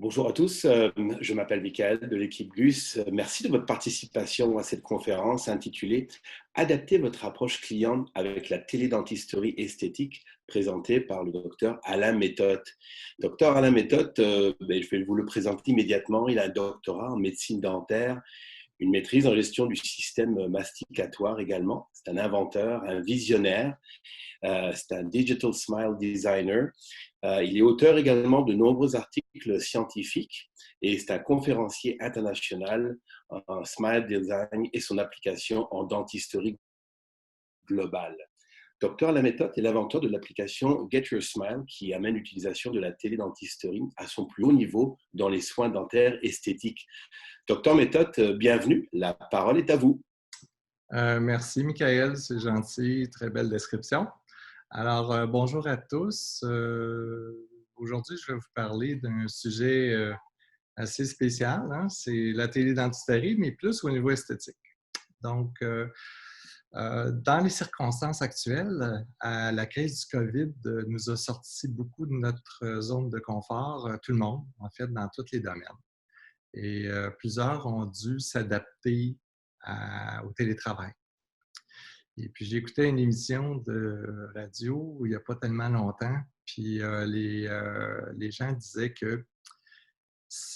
Bonjour à tous, je m'appelle Michael de l'équipe GUS. Merci de votre participation à cette conférence intitulée Adapter votre approche client avec la télédentisterie esthétique présentée par le docteur Alain Méthode. Docteur Alain Méthode, je vais vous le présenter immédiatement. Il a un doctorat en médecine dentaire, une maîtrise en gestion du système masticatoire également. C'est un inventeur, un visionnaire. C'est un Digital Smile Designer. Il est auteur également de nombreux articles scientifiques et c'est un conférencier international en Smile Design et son application en dentisterie globale. Docteur Laméthode est l'inventeur de l'application Get Your Smile qui amène l'utilisation de la télédentisterie à son plus haut niveau dans les soins dentaires esthétiques. Docteur Méthode, bienvenue. La parole est à vous. Merci, Michael, c'est gentil, très belle description. Alors, bonjour à tous. Aujourd'hui, je vais vous parler d'un sujet assez spécial, hein? C'est la télédentisterie, mais plus au niveau esthétique. Donc, dans les circonstances actuelles, la crise du COVID nous a sorti beaucoup de notre zone de confort, tout le monde, en fait, dans tous les domaines. Et plusieurs ont dû s'adapter au télétravail. Et puis, j'ai écouté une émission de radio il n'y a pas tellement longtemps, puis les gens disaient que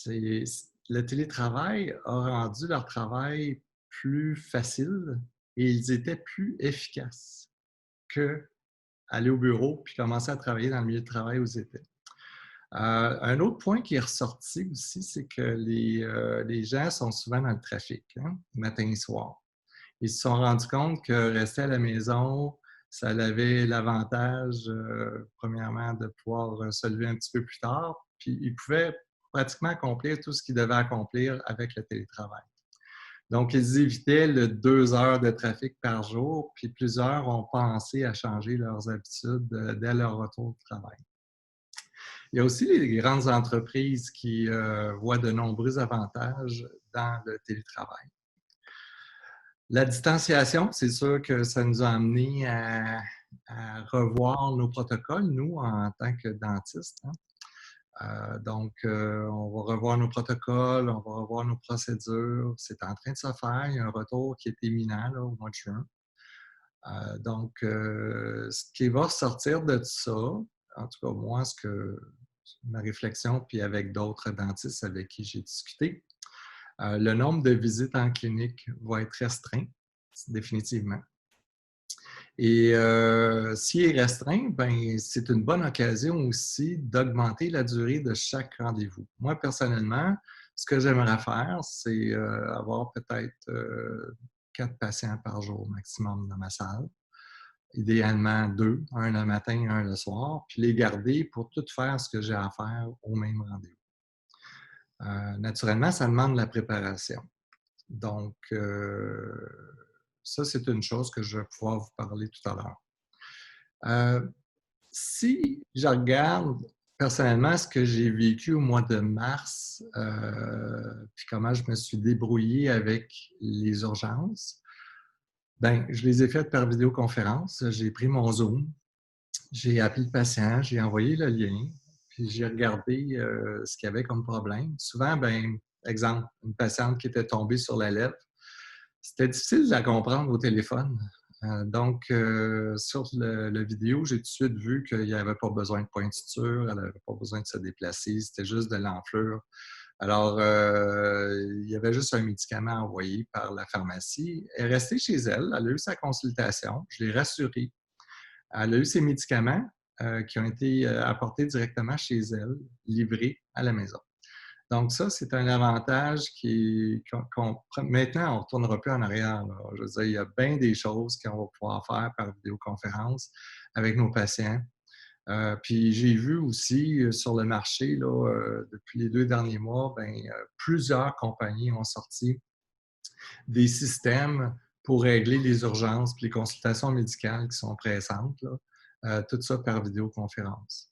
le télétravail a rendu leur travail plus facile et ils étaient plus efficaces qu'aller au bureau puis commencer à travailler dans le milieu de travail où ils étaient. Un autre point qui est ressorti aussi, c'est que les gens sont souvent dans le trafic, hein, matin et soir. Ils se sont rendus compte que rester à la maison, ça avait l'avantage, premièrement, de pouvoir se lever un petit peu plus tard, puis ils pouvaient pratiquement accomplir tout ce qu'ils devaient accomplir avec le télétravail. Donc, ils évitaient le 2 heures de trafic par jour, puis plusieurs ont pensé à changer leurs habitudes dès leur retour au travail. Il y a aussi les grandes entreprises qui voient de nombreux avantages dans le télétravail. La distanciation, c'est sûr que ça nous a amené à revoir nos protocoles, nous, en tant que dentistes, hein. On va revoir nos protocoles, on va revoir nos procédures. C'est en train de se faire. Il y a un retour qui est imminent là, au mois de juin. Ce qui va ressortir de ça, en tout cas, moi, ma réflexion, puis avec d'autres dentistes avec qui j'ai discuté, le nombre de visites en clinique va être restreint, définitivement. Et s'il est restreint, ben, c'est une bonne occasion aussi d'augmenter la durée de chaque rendez-vous. Moi, personnellement, ce que j'aimerais faire, c'est avoir peut-être 4 patients par jour maximum dans ma salle. Idéalement 2, un le matin, un le soir, puis les garder pour tout faire ce que j'ai à faire au même rendez-vous. Naturellement, ça demande de la préparation. Donc, ça, c'est une chose que je vais pouvoir vous parler tout à l'heure. Si je regarde personnellement ce que j'ai vécu au mois de mars, puis comment je me suis débrouillé avec les urgences, ben, je les ai faites par vidéoconférence. J'ai pris mon Zoom, j'ai appelé le patient, j'ai envoyé le lien, puis j'ai regardé ce qu'il y avait comme problème. Souvent, ben, exemple, une patiente qui était tombée sur la lèvre, c'était difficile de la comprendre au téléphone. Sur le vidéo, j'ai tout de suite vu qu'il n'y avait pas besoin de point de suture, elle n'avait pas besoin de se déplacer, c'était juste de l'enflure. Alors, il y avait juste un médicament envoyé par la pharmacie. Elle est restée chez elle, elle a eu sa consultation, je l'ai rassurée. Elle a eu ses médicaments qui ont été apportés directement chez elle, livrés à la maison. Donc ça, c'est un avantage maintenant, on ne retournera plus en arrière, là. Je veux dire, il y a bien des choses qu'on va pouvoir faire par vidéoconférence avec nos patients. Puis j'ai vu aussi sur le marché, là, depuis les 2 derniers mois, plusieurs compagnies ont sorti des systèmes pour régler les urgences et les consultations médicales qui sont pressantes, là, tout ça par vidéoconférence.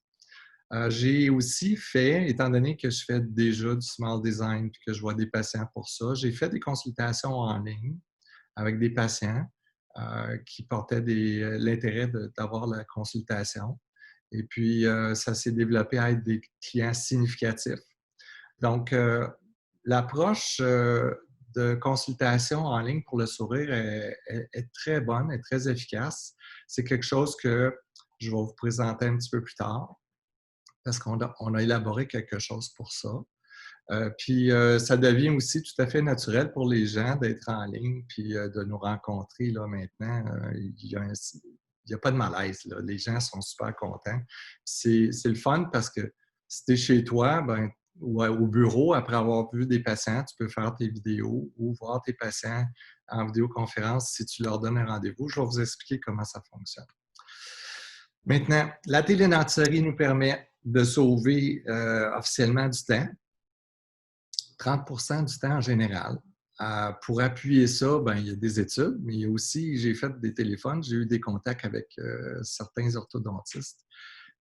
J'ai aussi fait, étant donné que je fais déjà du small design et que je vois des patients pour ça, j'ai fait des consultations en ligne avec des patients qui portaient l'intérêt d'avoir la consultation. Et puis, ça s'est développé à être des clients significatifs. Donc, l'approche de consultation en ligne pour le sourire est très bonne, est très efficace. C'est quelque chose que je vais vous présenter un petit peu plus tard parce qu'on a élaboré quelque chose pour ça. Puis ça devient aussi tout à fait naturel pour les gens d'être en ligne puis de nous rencontrer là maintenant. Il y a pas de malaise, là. Les gens sont super contents. C'est le fun parce que si tu es chez toi, ben, ou au bureau, après avoir vu des patients, tu peux faire tes vidéos ou voir tes patients en vidéoconférence si tu leur donnes un rendez-vous. Je vais vous expliquer comment ça fonctionne. Maintenant, la télédentisterie nous permet de sauver officiellement du temps, 30 du temps en général. Pour appuyer ça, ben, il y a des études, mais il y a aussi, j'ai fait des téléphones, j'ai eu des contacts avec certains orthodontistes.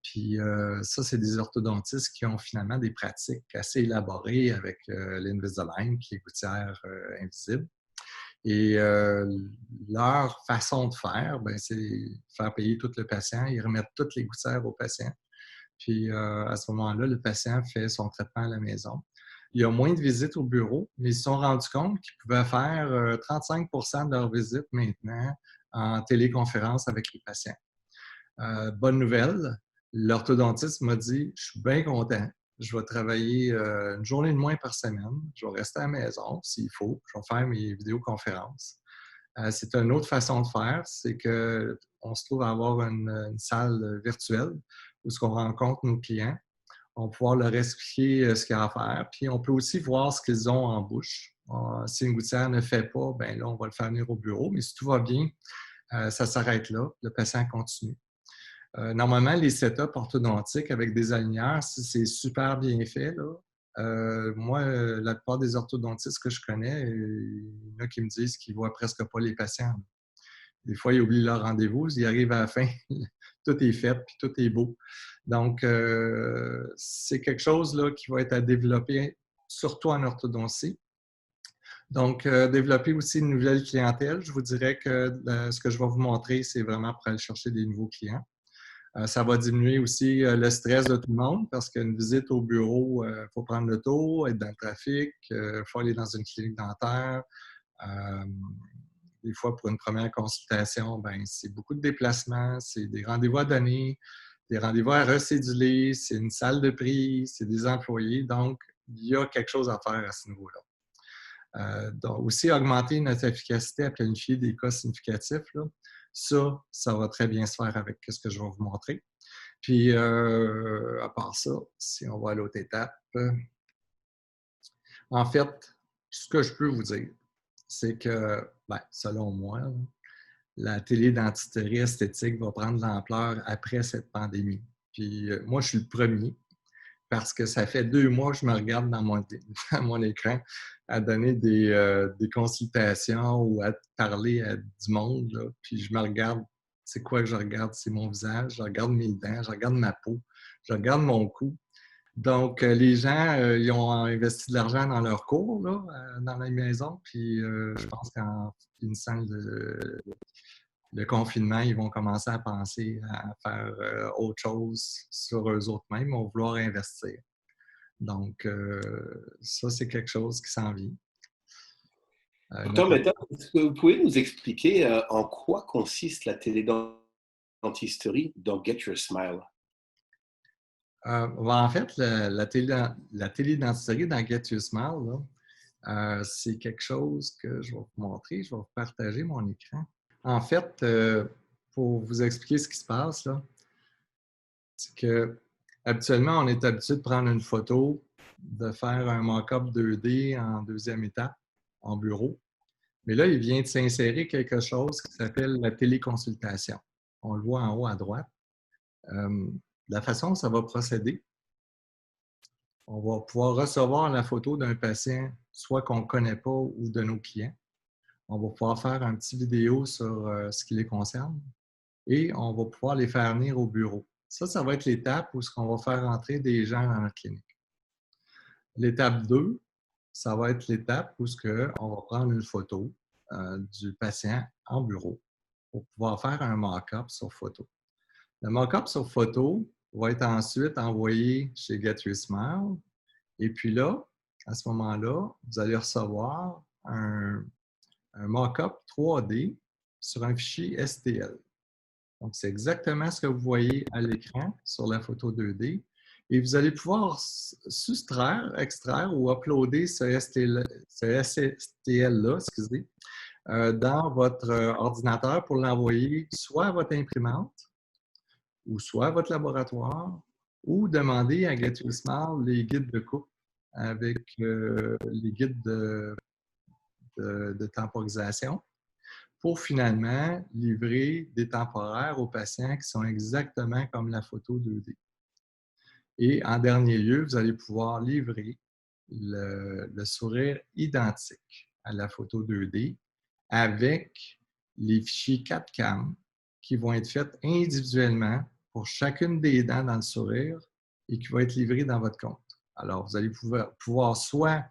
Puis ça, c'est des orthodontistes qui ont finalement des pratiques assez élaborées avec l'Invisalign, qui est gouttière invisible. Et leur façon de faire, ben, c'est faire payer tout le patient. Ils remettent toutes les gouttières au patient. Puis à ce moment-là, le patient fait son traitement à la maison. Il y a moins de visites au bureau, mais ils se sont rendus compte qu'ils pouvaient faire 35 de leurs visites maintenant en téléconférence avec les patients. Bonne nouvelle, l'orthodontiste m'a dit « Je suis bien content, je vais travailler une journée de moins par semaine, je vais rester à la maison s'il faut, je vais faire mes vidéoconférences. » C'est une autre façon de faire, c'est qu'on se trouve à avoir une salle virtuelle où on rencontre nos clients. On va pouvoir leur expliquer ce qu'il y a à faire. Puis on peut aussi voir ce qu'ils ont en bouche. Si une gouttière ne fait pas, bien là, on va le faire venir au bureau. Mais si tout va bien, ça s'arrête là. Le patient continue. Normalement, les setups orthodontiques avec des aligneurs, si c'est super bien fait, là, moi, la plupart des orthodontistes que je connais, il y en a qui me disent qu'ils ne voient presque pas les patients. Des fois, ils oublient leur rendez-vous, ils arrivent à la fin, tout est fait, puis tout est beau. Donc, c'est quelque chose là, qui va être à développer, surtout en orthodontie. Donc, développer aussi une nouvelle clientèle. Je vous dirais que ce que je vais vous montrer, c'est vraiment pour aller chercher des nouveaux clients. Ça va diminuer aussi le stress de tout le monde parce qu'une visite au bureau, il faut prendre l'auto, être dans le trafic, il faut aller dans une clinique dentaire. Des fois, pour une première consultation, ben, c'est beaucoup de déplacements, c'est des rendez-vous à donner, des rendez-vous à recéduler, c'est une salle de prix, c'est des employés. Donc, il y a quelque chose à faire à ce niveau-là. Donc, aussi augmenter notre efficacité à planifier des cas significatifs, là, ça va très bien se faire avec ce que je vais vous montrer. Puis, à part ça, si on va à l'autre étape, en fait, ce que je peux vous dire, c'est que, ben, selon moi, là, la télédentisterie esthétique va prendre de l'ampleur après cette pandémie. Puis, moi, je suis le premier parce que ça fait 2 mois que je me regarde dans dans mon écran à donner des consultations ou à parler à du monde. Là. Puis je me regarde, c'est quoi que je regarde? C'est mon visage, je regarde mes dents, je regarde ma peau, je regarde mon cou. Donc, les gens, ils ont investi de l'argent dans leur cours, là, dans la maison. Puis je pense qu'en finissant le confinement, ils vont commencer à penser à faire autre chose sur eux autres mêmes, ils vont vouloir investir. Donc, ça, c'est quelque chose qui s'en vient. Docteur Mehta, est-ce que vous pouvez nous expliquer en quoi consiste la télédentisterie dans Get Your Smile? En fait, la télédentisterie dans Get Your Smile, c'est quelque chose que je vais vous montrer. Je vais vous partager mon écran. En fait, pour vous expliquer ce qui se passe, là, c'est que habituellement, on est habitué de prendre une photo, de faire un mock-up 2D en deuxième étape en bureau. Mais là, il vient de s'insérer quelque chose qui s'appelle la téléconsultation. On le voit en haut à droite. La façon dont ça va procéder, on va pouvoir recevoir la photo d'un patient, soit qu'on ne connaît pas ou de nos clients. On va pouvoir faire un petit vidéo sur ce qui les concerne et on va pouvoir les faire venir au bureau. Ça va être l'étape où on va faire entrer des gens dans notre clinique. L'étape 2, ça va être l'étape où on va prendre une photo du patient en bureau pour pouvoir faire un mock-up sur photo. Le mock-up sur photo va être ensuite envoyé chez Get Your Smile Et puis là, à ce moment-là, vous allez recevoir un mock-up 3D sur un fichier STL. Donc, c'est exactement ce que vous voyez à l'écran sur la photo 2D. Et vous allez pouvoir soustraire, extraire ou uploader ce STL-là, excusez, dans votre ordinateur pour l'envoyer soit à votre imprimante ou soit à votre laboratoire ou demander à Get You Smart les guides de coupe avec les guides de temporisation pour finalement livrer des temporaires aux patients qui sont exactement comme la photo 2D. Et en dernier lieu, vous allez pouvoir livrer le sourire identique à la photo 2D avec les fichiers 4CAM qui vont être faits individuellement pour chacune des dents dans le sourire et qui vont être livrés dans votre compte. Alors, vous allez pouvoir soit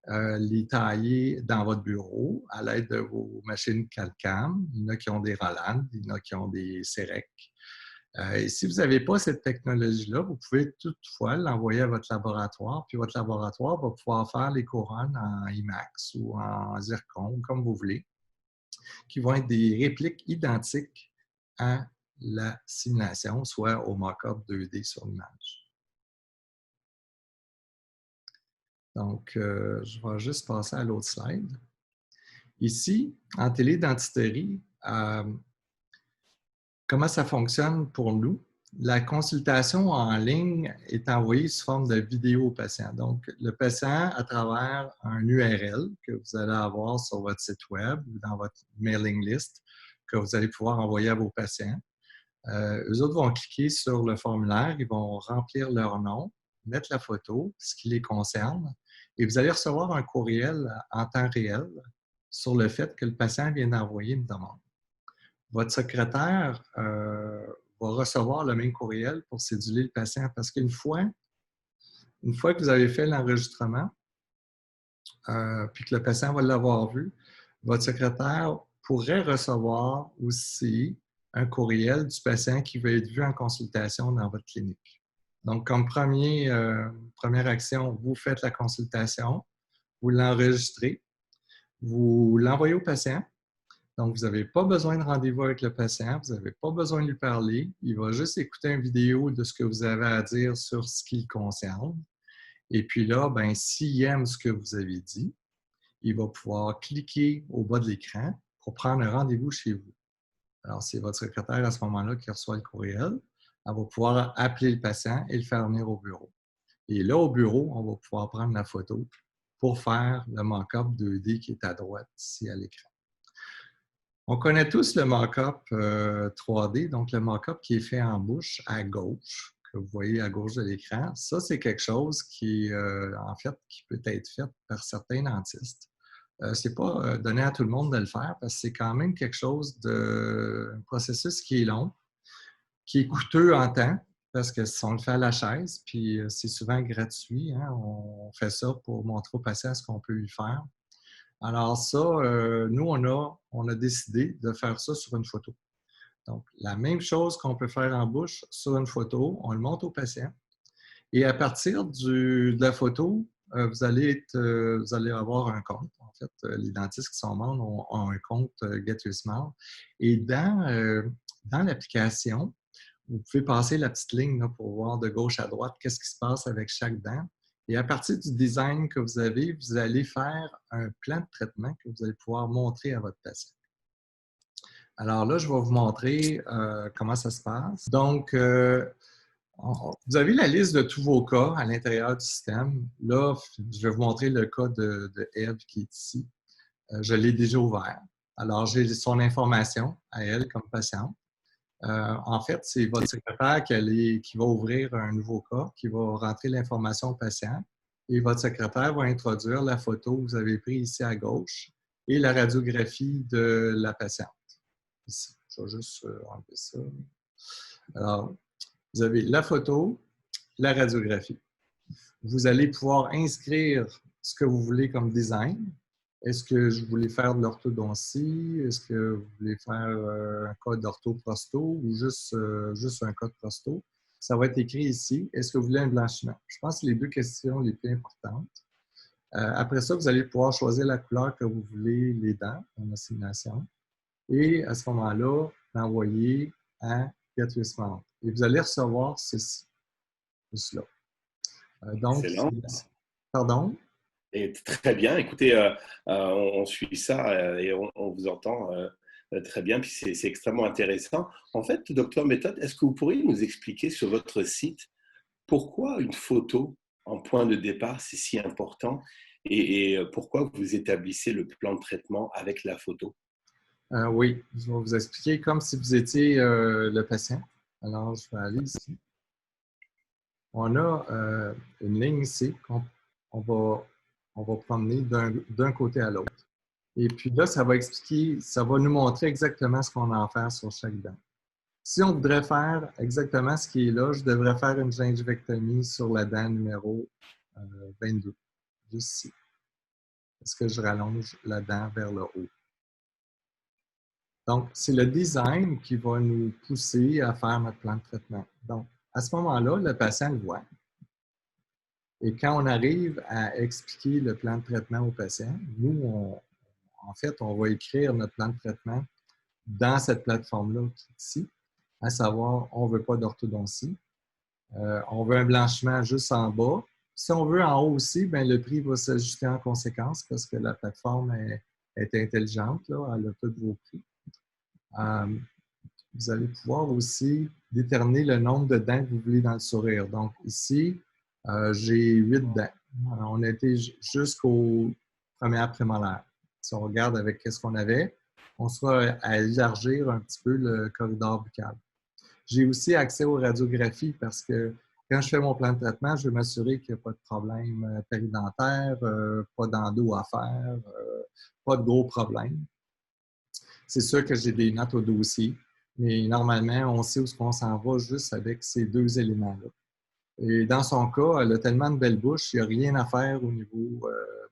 les tailler dans votre bureau à l'aide de vos machines CAD-CAM. Il y en a qui ont des Roland, il y en a qui ont des CEREC. Et si vous n'avez pas cette technologie-là, vous pouvez toutefois l'envoyer à votre laboratoire, puis votre laboratoire va pouvoir faire les couronnes en IMAX ou en zircon, comme vous voulez, qui vont être des répliques identiques à la simulation, soit au mock-up 2D sur l'image. Donc, je vais juste passer à l'autre slide. Ici, en télédentisterie, comment ça fonctionne pour nous? La consultation en ligne est envoyée sous forme de vidéo au patient. Donc, le patient, à travers un URL que vous allez avoir sur votre site web ou dans votre mailing list, que vous allez pouvoir envoyer à vos patients, eux autres vont cliquer sur le formulaire, ils vont remplir leur nom, mettre la photo, ce qui les concerne, et vous allez recevoir un courriel en temps réel sur le fait que le patient vient d'envoyer une demande. Votre secrétaire va recevoir le même courriel pour céduler le patient parce qu'une fois que vous avez fait l'enregistrement, puis que le patient va l'avoir vu, votre secrétaire pourrait recevoir aussi un courriel du patient qui va être vu en consultation dans votre clinique. Donc, comme première action, vous faites la consultation, vous l'enregistrez, vous l'envoyez au patient. Donc, vous n'avez pas besoin de rendez-vous avec le patient, vous n'avez pas besoin de lui parler. Il va juste écouter une vidéo de ce que vous avez à dire sur ce qui le concerne. Et puis là, ben, s'il aime ce que vous avez dit, il va pouvoir cliquer au bas de l'écran pour prendre un rendez-vous chez vous. Alors, c'est votre secrétaire à ce moment-là qui reçoit le courriel. Elle va pouvoir appeler le patient et le faire venir au bureau. Et là, au bureau, on va pouvoir prendre la photo pour faire le mock-up 2D qui est à droite ici à l'écran. On connaît tous le mock-up 3D, donc le mock-up qui est fait en bouche à gauche, que vous voyez à gauche de l'écran. Ça, c'est quelque chose qui, en fait, qui peut être fait par certains dentistes. Ce n'est pas donné à tout le monde de le faire parce que c'est quand même quelque chose un processus qui est long, qui est coûteux en temps, parce que si on le fait à la chaise, puis c'est souvent gratuit. Hein, on fait ça pour montrer au patient ce qu'on peut lui faire. Alors ça, nous, on a décidé de faire ça sur une photo. Donc, la même chose qu'on peut faire en bouche sur une photo, on le montre au patient. Et à partir de la photo, vous allez avoir un compte. En fait, les dentistes qui sont membres ont un compte Get You Smart. Et dans l'application, vous pouvez passer la petite ligne là, pour voir de gauche à droite qu'est-ce qui se passe avec chaque dent. Et à partir du design que vous avez, vous allez faire un plan de traitement que vous allez pouvoir montrer à votre patient. Alors là, je vais vous montrer comment ça se passe. Donc, vous avez la liste de tous vos cas à l'intérieur du système. Là, je vais vous montrer le cas de Eve qui est ici. Je l'ai déjà ouvert. Alors, j'ai son information à elle comme patiente. En fait, c'est votre secrétaire qui va ouvrir un nouveau cas, qui va rentrer l'information au patient et votre secrétaire va introduire la photo que vous avez prise ici à gauche et la radiographie de la patiente. Ici, je vais juste enlever ça. Alors, vous avez la photo, la radiographie. Vous allez pouvoir inscrire ce que vous voulez comme design. Est-ce que je voulais faire de l'orthodontie? Est-ce que vous voulez faire un cas d'orthoprosto ou juste un cas de prosto? ça va être écrit ici. Est-ce que vous voulez un blanchiment? Je pense que c'est les deux questions les plus importantes. Après ça, vous allez pouvoir choisir la couleur que vous voulez les dents dans la simulation. Et à ce moment-là, l'envoyer à Get Your Smart. Et vous allez recevoir ceci, cela. Donc, Excellent. pardon? Et très bien. Écoutez, on suit ça et on vous entend très bien. Puis c'est extrêmement intéressant. En fait, docteur Méthode, est-ce que vous pourriez nous expliquer sur votre site pourquoi une photo en point de départ, c'est si important et pourquoi vous établissez le plan de traitement avec la photo? Oui, je vais vous expliquer comme si vous étiez le patient. Alors, je vais aller ici. On a une ligne ici qu'on va promener d'un côté à l'autre. Et puis là, ça va expliquer, ça va nous montrer exactement ce qu'on a à faire sur chaque dent. Si on voudrait faire exactement ce qui est là, je devrais faire une gingivectomie sur la dent numéro 22, juste ici. Est-ce que je rallonge la dent vers le haut? Donc, c'est le design qui va nous pousser à faire notre plan de traitement. Donc, à ce moment-là, le patient le voit. Et quand on arrive à expliquer le plan de traitement au patient, nous, en fait, on va écrire notre plan de traitement dans cette plateforme-là qui est ici, à savoir, on ne veut pas d'orthodontie, on veut un blanchiment juste en bas. Si on veut en haut aussi, bien, le prix va s'ajuster en conséquence parce que la plateforme est intelligente, là, elle a tous vos prix. Vous allez pouvoir aussi déterminer le nombre de dents que vous voulez dans le sourire. Donc ici, j'ai 8 dents. On a été jusqu'aux premières prémolaires. Si on regarde avec ce qu'on avait, on sera à élargir un petit peu le corridor buccal. J'ai aussi accès aux radiographies parce que quand je fais mon plan de traitement, je veux m'assurer qu'il n'y a pas de problème péridentaire, pas d'endo à faire, pas de gros problèmes. C'est sûr que j'ai des notes au dossier, mais normalement, on sait où on s'en va juste avec ces deux éléments-là. Et dans son cas, elle a tellement de belles bouches, il n'y a rien à faire au niveau.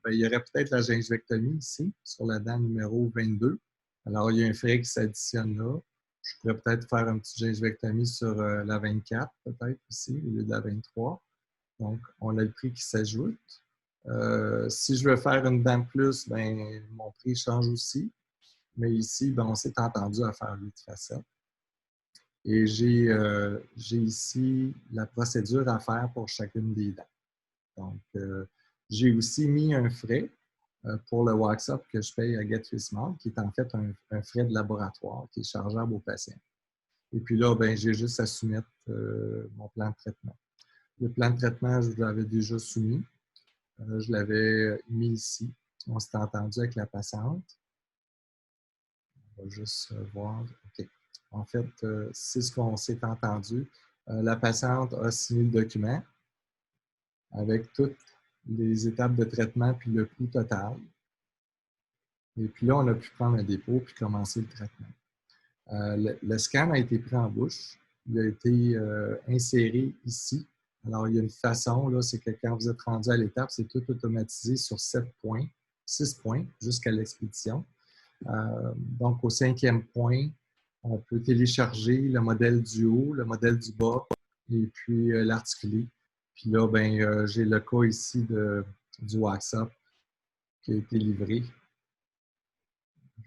Il y aurait peut-être la gingivectomie ici, sur la dent numéro 22. Alors, il y a un frais qui s'additionne là. Je pourrais peut-être faire une petite gingivectomie sur la 24, peut-être ici, au lieu de la 23. Donc, on a le prix qui s'ajoute. Si je veux faire une dent de plus, ben, mon prix change aussi. Mais ici, ben, on s'est entendu à faire 8 facettes. Et j'ai ici la procédure à faire pour chacune des dents. Donc, j'ai aussi mis un frais pour le wax-up que je paye à Get Your Smart, qui est en fait un frais de laboratoire qui est chargeable au patient. Et puis là, ben, j'ai juste à soumettre mon plan de traitement. Le plan de traitement, je vous l'avais déjà soumis. Je l'avais mis ici. On s'est entendu avec la patiente. On va juste voir. OK. En fait, c'est ce qu'on s'est entendu. La patiente a signé le document avec toutes les étapes de traitement puis le coût total. Et puis là, on a pu prendre un dépôt puis commencer le traitement. Le scan a été pris en bouche. Il a été inséré ici. Alors, il y a une façon, là, c'est que quand vous êtes rendu à l'étape, c'est tout automatisé sur 7 points, 6 points jusqu'à l'expédition. Donc, au 5e point, on peut télécharger le modèle du haut, le modèle du bas et puis l'articuler. Puis là, ben, j'ai le cas ici du wax-up qui a été livré.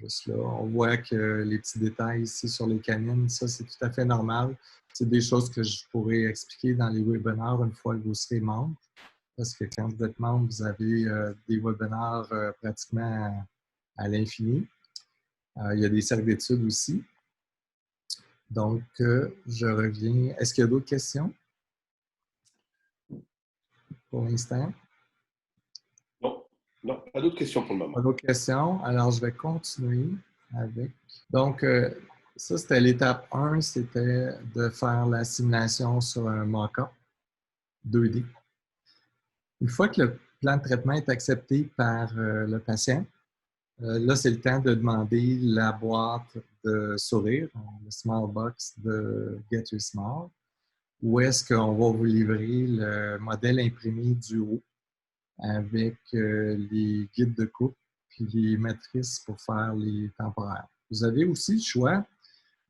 Juste là, on voit que les petits détails ici sur les canines, ça, c'est tout à fait normal. C'est des choses que je pourrais expliquer dans les webinaires une fois que vous serez membre. Parce que quand vous êtes membre, vous avez des webinaires pratiquement à l'infini. Il y a des cercles d'études aussi. Donc, je reviens. Est-ce qu'il y a d'autres questions pour l'instant? Non, non, pas d'autres questions pour le Pas moment. d'autres questions? Alors, je vais continuer avec. Donc, ça, c'était l'étape 1, c'était de faire la simulation sur un mock-up 2D. Une fois que le plan de traitement est accepté par le patient, là, c'est le temps de demander la boîte de sourire, le Small Box de Get Your Smart, où est-ce qu'on va vous livrer le modèle imprimé du haut avec les guides de coupe puis les matrices pour faire les temporaires. Vous avez aussi le choix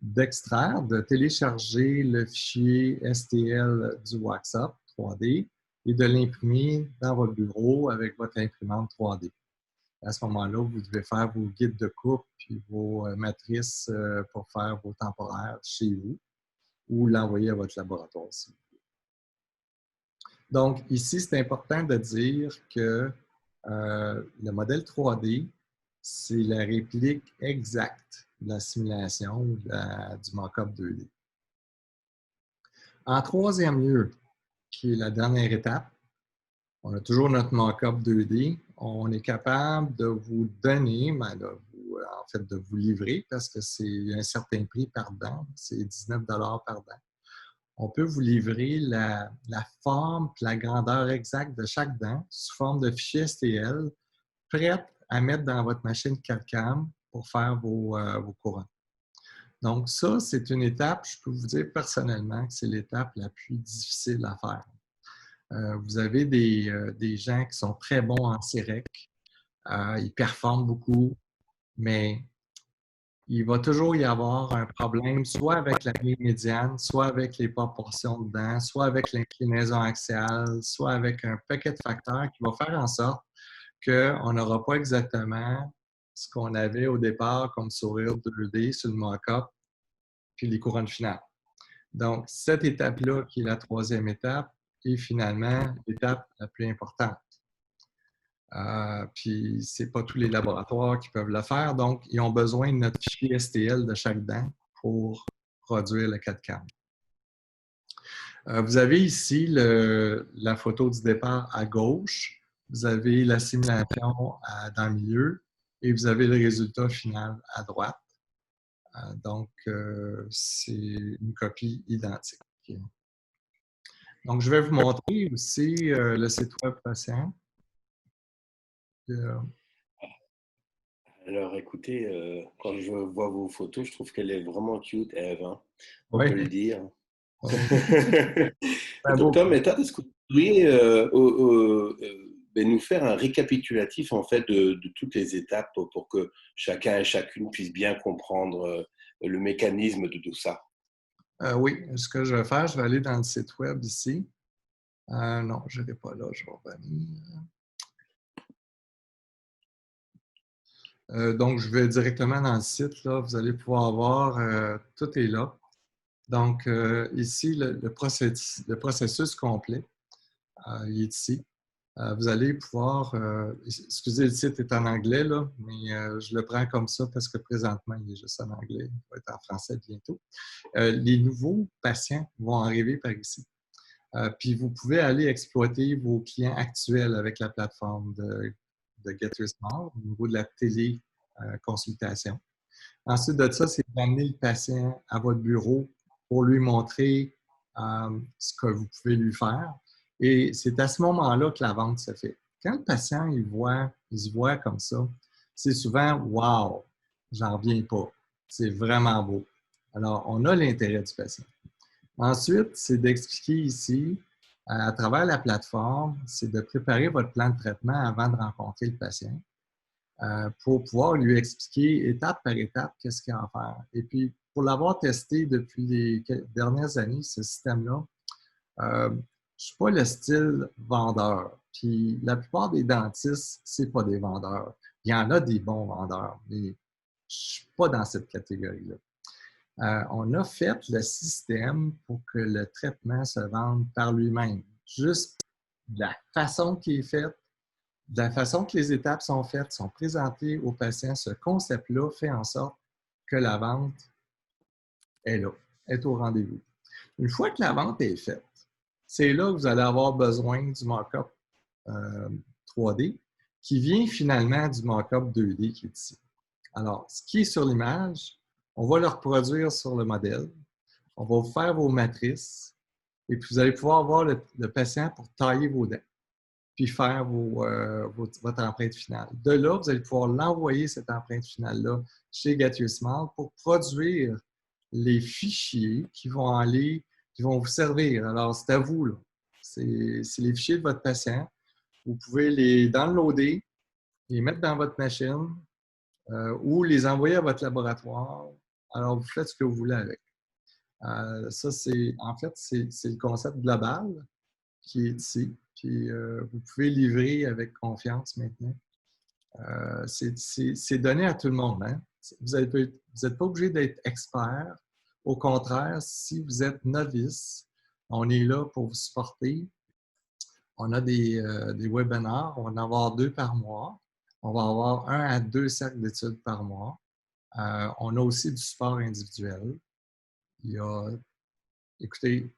d'extraire, de télécharger le fichier STL du WaxUp 3D et de l'imprimer dans votre bureau avec votre imprimante 3D. À ce moment-là, vous devez faire vos guides de coupe et vos matrices pour faire vos temporaires chez vous ou l'envoyer à votre laboratoire aussi. Donc, ici, c'est important de dire que le modèle 3D, c'est la réplique exacte de la simulation ou du mock-up 2D. En troisième lieu, qui est la dernière étape, on a toujours notre mock-up 2D. On est capable de vous donner, en fait, de vous livrer, parce que c'est un certain prix par dent, c'est 19 par dent. On peut vous livrer la forme et la grandeur exacte de chaque dent sous forme de fichier STL, prête à mettre dans votre machine CAD/CAM pour faire vos couronnes. Donc ça, c'est une étape, je peux vous dire personnellement que c'est l'étape la plus difficile à faire. Vous avez des gens qui sont très bons en CEREC, ils performent beaucoup, mais il va toujours y avoir un problème, soit avec la ligne médiane, soit avec les proportions de dents, soit avec l'inclinaison axiale, soit avec un paquet de facteurs qui vont faire en sorte qu'on n'aura pas exactement ce qu'on avait au départ comme sourire 2D sur le mock-up, puis les couronnes finales. Donc, cette étape-là, qui est la troisième étape, est finalement l'étape la plus importante. Puis, ce n'est pas tous les laboratoires qui peuvent le faire, donc ils ont besoin de notre fichier STL de chaque dent pour produire le CAD/CAM. Vous avez ici la photo du départ à gauche, vous avez la simulation dans le milieu et vous avez le résultat final à droite. Donc, c'est une copie identique. Donc, je vais vous montrer aussi le site web patient. Alors, écoutez, quand je vois vos photos, je trouve qu'elle est vraiment cute, Eve, hein, on Oui, peut le dire. oui. Docteur Mehta, est-ce que vous pourriez nous faire un récapitulatif en fait de toutes les étapes pour que chacun et chacune puisse bien comprendre le mécanisme de tout ça? Oui, ce que je vais faire, je vais aller dans le site web ici. Non, je n'irai pas là, je vais revenir. Donc, je vais directement dans le site. Là, vous allez pouvoir voir, tout est là. Donc, ici, le processus complet, il est ici. Vous allez pouvoir, excusez, le site est en anglais, là, mais je le prends comme ça parce que présentement, il est juste en anglais. Il va être en français bientôt. Les nouveaux patients vont arriver par ici. Puis vous pouvez aller exploiter vos clients actuels avec la plateforme de Get Your Smart au niveau de la téléconsultation. Ensuite de ça, c'est d'amener le patient à votre bureau pour lui montrer ce que vous pouvez lui faire. Et c'est à ce moment-là que la vente se fait. Quand le patient il se voit comme ça, c'est souvent « Wow, j'en reviens pas, c'est vraiment beau ». Alors, on a l'intérêt du patient. Ensuite, c'est d'expliquer ici, à travers la plateforme, c'est de préparer votre plan de traitement avant de rencontrer le patient pour pouvoir lui expliquer étape par étape qu'est-ce qu'il y a à faire. Et puis, pour l'avoir testé depuis les dernières années, ce système-là, je ne suis pas le style vendeur. Puis, la plupart des dentistes, ce n'est pas des vendeurs. Il y en a des bons vendeurs, mais je ne suis pas dans cette catégorie-là. On a fait le système pour que le traitement se vende par lui-même. Juste de la façon qui est faite, de la façon que les étapes sont faites, sont présentées aux patients, ce concept-là fait en sorte que la vente est là, est au rendez-vous. Une fois que la vente est faite, c'est là que vous allez avoir besoin du mock-up 3D qui vient finalement du mock-up 2D qui est ici. Alors, ce qui est sur l'image, on va le reproduire sur le modèle. On va vous faire vos matrices et puis vous allez pouvoir avoir le patient pour tailler vos dents puis faire votre empreinte finale. De là, vous allez pouvoir l'envoyer, cette empreinte finale-là, chez Get Your Smart pour produire les fichiers qui vont vous servir. Alors, c'est à vous, là. C'est les fichiers de votre patient. Vous pouvez les downloader, les mettre dans votre machine ou les envoyer à votre laboratoire alors vous faites ce que vous voulez avec. Ça, en fait, c'est le concept global qui est ici. Puis vous pouvez livrer avec confiance maintenant. C'est donné à tout le monde. Hein? Vous n'êtes pas obligé d'être expert. Au contraire, si vous êtes novice, on est là pour vous supporter. On a des webinars. On va en avoir 2 par mois. On va avoir 1 à 2 cercles d'études par mois. On a aussi du support individuel. Écoutez,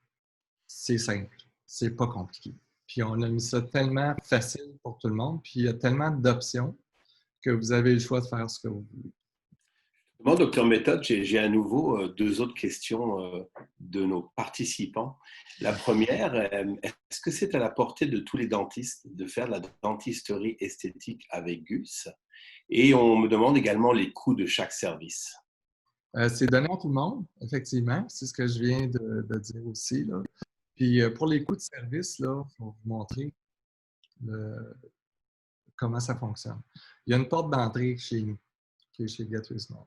c'est simple. C'est pas compliqué. Puis on a mis ça tellement facile pour tout le monde. Puis il y a tellement d'options que vous avez le choix de faire ce que vous voulez. Bon, docteur Méthode, j'ai à nouveau 2 autres questions de nos participants. La première, est-ce que c'est à la portée de tous les dentistes de faire de la dentisterie esthétique avec Gus? Et on me demande également les coûts de chaque service. C'est donné à tout le monde, effectivement. C'est ce que je viens de dire aussi. Là. Puis pour les coûts de service, là, je vais vous montrer comment ça fonctionne. Il y a une porte d'entrée chez nous, qui est chez Gateway Small.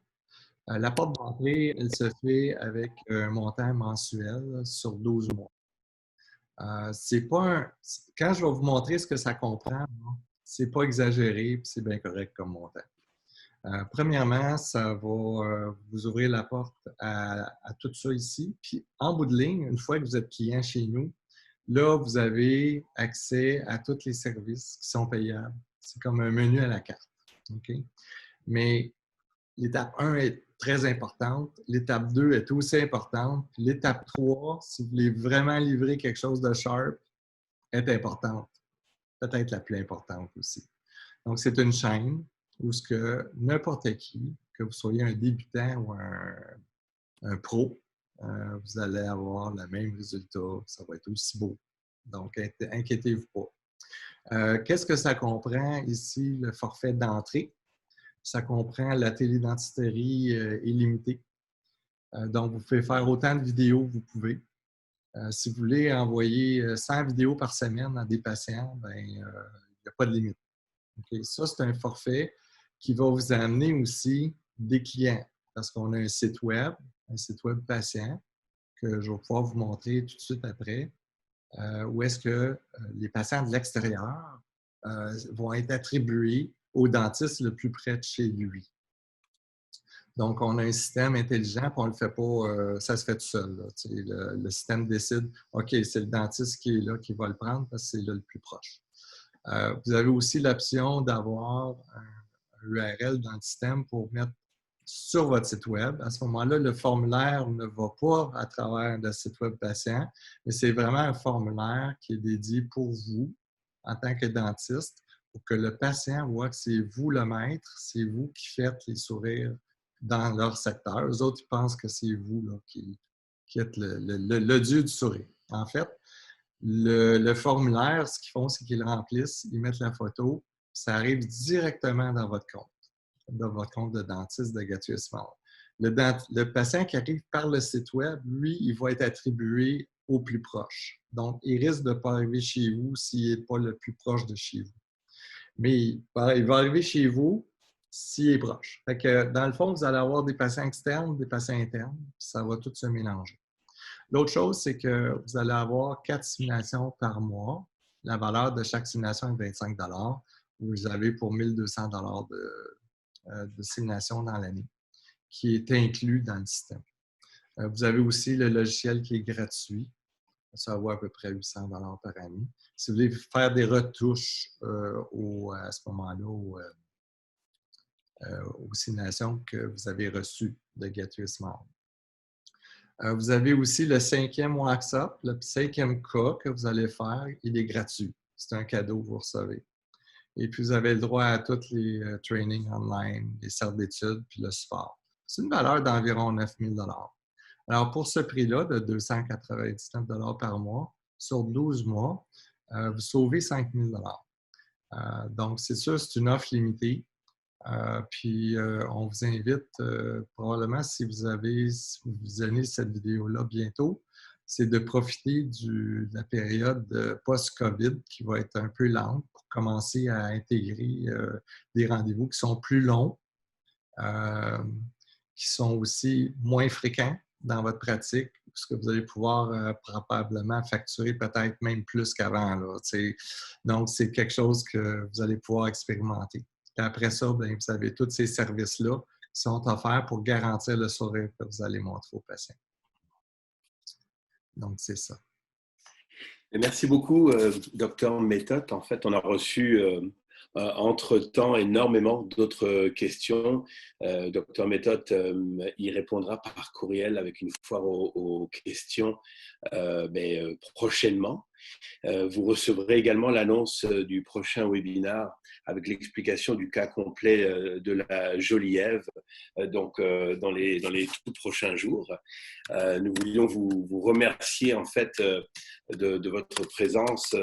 La porte d'entrée, elle se fait avec un montant mensuel sur 12 mois. C'est pas Quand je vais vous montrer ce que ça comprend, c'est pas exagéré et c'est bien correct comme montant. Premièrement, ça va vous ouvrir la porte à tout ça ici. Puis en bout de ligne, une fois que vous êtes client chez nous, là, vous avez accès à tous les services qui sont payables. C'est comme un menu à la carte. Okay? Mais l'étape 1 est très importante. L'étape 2 est aussi importante. L'étape 3, si vous voulez vraiment livrer quelque chose de sharp, est importante. Peut-être la plus importante aussi. Donc, c'est une chaîne où ce que n'importe qui, que vous soyez un débutant ou un pro, vous allez avoir le même résultat. Ça va être aussi beau. Donc, inquiétez-vous pas. Qu'est-ce que ça comprend ici, le forfait d'entrée? Ça comprend la télédentisterie illimitée. Donc, vous pouvez faire autant de vidéos que vous pouvez. Si vous voulez envoyer 100 vidéos par semaine à des patients, ben, il n'y a pas de limite. Okay? Ça, c'est un forfait qui va vous amener aussi des clients parce qu'on a un site web patient que je vais pouvoir vous montrer tout de suite après, où est-ce que les patients de l'extérieur vont être attribués au dentiste le plus près de chez lui. Donc, on a un système intelligent, puis on ne le fait pas, ça se fait tout seul. Là, le système décide, OK, c'est le dentiste qui est là, qui va le prendre parce que c'est là le plus proche. Vous avez aussi l'option d'avoir un URL dans le système pour mettre sur votre site web. À ce moment-là, le formulaire ne va pas à travers le site web patient, mais c'est vraiment un formulaire qui est dédié pour vous en tant que dentiste pour que le patient voit que c'est vous le maître, c'est vous qui faites les sourires dans leur secteur. Eux autres, ils pensent que c'est vous là, qui êtes le dieu du sourire. En fait, le formulaire, ce qu'ils font, c'est qu'ils le remplissent, ils mettent la photo, ça arrive directement dans votre compte de dentiste de Gateway Small. Le patient qui arrive par le site web, lui, il va être attribué au plus proche. Donc, il risque de ne pas arriver chez vous s'il n'est pas le plus proche de chez vous. Mais il va arriver chez vous s'il est proche. Fait que, dans le fond, vous allez avoir des patients externes, des patients internes, puis ça va tout se mélanger. L'autre chose, c'est que vous allez avoir 4 simulations par mois. La valeur de chaque simulation est 25 $. Vous avez pour 1 200 $ de simulation dans l'année, qui est inclus dans le système. Vous avez aussi le logiciel qui est gratuit. Ça vaut à peu près 800 $ par année. Si vous voulez faire des retouches à ce moment-là aux simulations que vous avez reçues de Gateway Small. Vous avez aussi le 5e WhatsApp, le 5e cas que vous allez faire, il est gratuit. C'est un cadeau que vous recevez. Et puis, vous avez le droit à tous les trainings online, les cercles d'études, puis le support. C'est une valeur d'environ 9 000 $. Alors, pour ce prix-là, de 299 $ par mois, sur 12 mois, vous sauvez 5 000 $. Donc, c'est sûr, c'est une offre limitée. Puis, on vous invite, probablement, si vous visionnez cette vidéo-là bientôt, c'est de profiter de la période post-COVID qui va être un peu lente pour commencer à intégrer des rendez-vous qui sont plus longs, qui sont aussi moins fréquents dans votre pratique, parce que vous allez pouvoir probablement facturer peut-être même plus qu'avant, là, tu sais. Donc, c'est quelque chose que vous allez pouvoir expérimenter. Puis après ça, bien, vous avez tous ces services-là qui sont offerts pour garantir le sourire que vous allez montrer aux patients. Donc, c'est ça. Merci beaucoup, Dr Méthode. En fait, on a reçu entre-temps énormément d'autres questions. Dr Méthode y répondra par courriel avec une foire aux questions prochainement. Vous recevrez également l'annonce du prochain webinaire avec l'explication du cas complet de la jolie Ève dans les tout prochains jours. Nous voulions vous remercier en fait de votre présence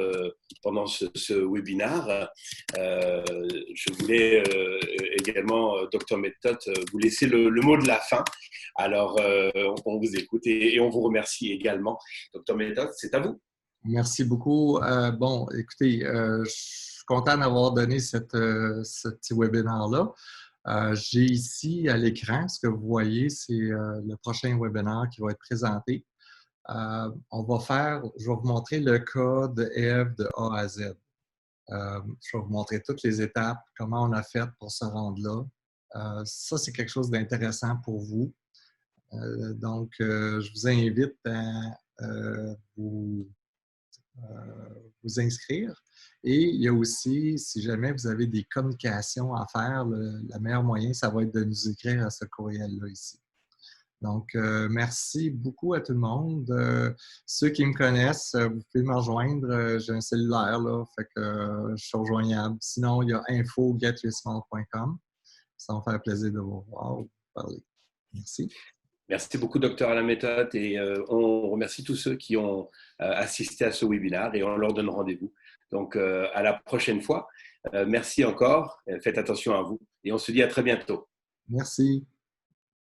pendant ce webinaire. Je voulais également, Dr Méthode, vous laisser le mot de la fin. Alors, on vous écoute et on vous remercie également. Dr Méthode, c'est à vous. Merci beaucoup. Bon, écoutez, je suis content d'avoir donné ce petit webinaire-là. J'ai ici à l'écran, ce que vous voyez, c'est le prochain webinaire qui va être présenté. Je vais vous montrer le cas de Ève de A à Z. Je vais vous montrer toutes les étapes, comment on a fait pour se rendre là. Ça, c'est quelque chose d'intéressant pour vous. Donc, je vous invite à vous inscrire. Et il y a aussi, si jamais vous avez des communications à faire, le meilleur moyen, ça va être de nous écrire à ce courriel-là ici. Donc, merci beaucoup à tout le monde. Ceux qui me connaissent, vous pouvez me rejoindre. J'ai un cellulaire, là, fait que je suis rejoignable. Sinon, il y a info@getyourSmart.com. Ça va me faire plaisir de vous voir, vous parler. Merci. Merci beaucoup, docteur Alain Méthode, et on remercie tous ceux qui ont assisté à ce webinaire et on leur donne rendez-vous. Donc, à la prochaine fois. Merci encore, faites attention à vous et on se dit à très bientôt. Merci.